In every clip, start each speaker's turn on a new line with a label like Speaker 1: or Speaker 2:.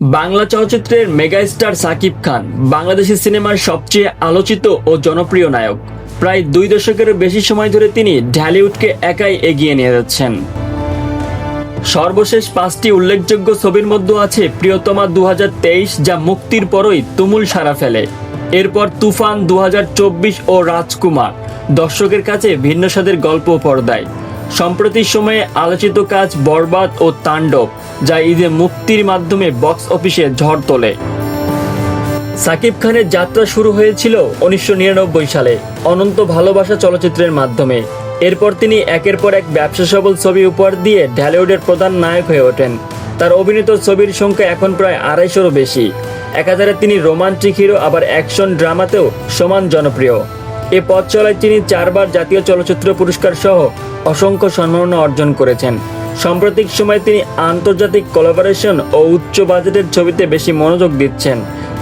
Speaker 1: বাংলা চলচ্চিত্রের মেগাস্টার সাকিব খান বাংলাদেশি সিনেমার সবচেয়ে আলোচিত ও জনপ্রিয় নায়ক। প্রায় 2 দশকেরও বেশি সময় ধরে তিনি ঢালিউডকে একাই এগিয়ে নিয়ে যাচ্ছেন। সর্বশেষ 5টি উল্লেখযোগ্য ছবির মধ্যে আছে প্রিয়তমা 2023, যা মুক্তির পরই তুমুল সাড়া ফেলে। এরপর তুফান 2024 ও রাজকুমার দর্শকের কাছে ভিন্ন স্বাদের গল্প পর্দায়। সম্প্রতি সময়ে আলোচিত কাজ বরবাদ ও তাণ্ডব, যা ঈদে মুক্তির মাধ্যমে বক্স অফিসে ঝড় তোলে। সাকিব খানের যাত্রা শুরু হয়েছিল 1999 সালে অনন্ত ভালোবাসা চলচ্চিত্রের মাধ্যমে। এরপর তিনি একের পর এক ব্যবসা সফল ছবি উপহার দিয়ে ঢালিউডের প্রধান নায়ক হয়ে ওঠেন। তার অভিনীত ছবির সংখ্যা এখন প্রায় 250-রও বেশি। একাধারে তিনি রোমান্টিক হিরো আবার অ্যাকশন ড্রামাতেও সমান জনপ্রিয়। এ পথ চলায় তিনি 4 বার জাতীয় চলচ্চিত্র পুরস্কার সহ অসংখ্য সম্মাননা অর্জন করেছেন। সাম্প্রতিক সময়ে তিনি আন্তর্জাতিক কোলাবোরেশন ও উচ্চ বাজেটের ছবিতে বেশি মনোযোগ দিচ্ছেন,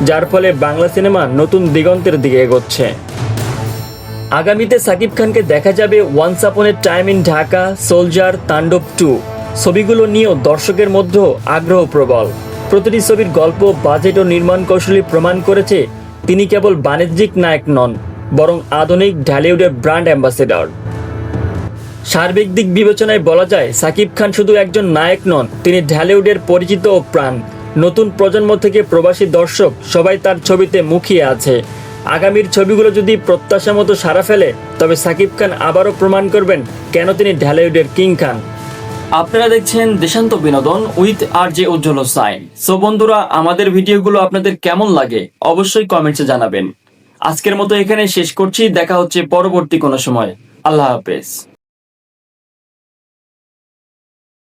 Speaker 1: যার ফলে বাংলা সিনেমা নতুন দিগন্তের দিকে এগোচ্ছে। আগামীতে সাকিব খানকে দেখা যাবে once upon a time in Dhaka, soldier, Taandob 2 ছবিগুলো নিয়েও দর্শকের মধ্যেও আগ্রহ প্রবল। প্রতিটি ছবির গল্প, বাজেট ও নির্মাণ কৌশলী প্রমাণ করেছে তিনি কেবল বাণিজ্যিক নায়ক নন, বরং আধুনিক ঢালিউডের ব্র্যান্ড অ্যাম্বাসেডর। সার্বিক দিক বিবেচনায় বলা যায় সাকিব খান শুধু একজন নায়ক নন, তিনি ঢালিউডের পরিচিত ও প্রাণ। নতুন প্রজন্ম থেকে প্রবাসী দর্শক সবাই তার ছবিতে মুখিয়ে আছে। আগামীর ছবিগুলো যদি প্রত্যাশা মতো সাড়া ফেলে, তবে সাকিব খান আবারও প্রমাণ করবেন কেন তিনি ঢালিউডের কিং খান। আপনারা দেখছেন দেশান্ত বিনোদন with RJ Ujjwal Hossain. So বন্ধুরা, আমাদের ভিডিওগুলো আপনাদের কেমন লাগে অবশ্যই কমেন্টসে জানাবেন। আজকের মতো এখানে শেষ করছি, দেখা হচ্ছে পরবর্তী কোনো সময়। আল্লাহ হাফেজ।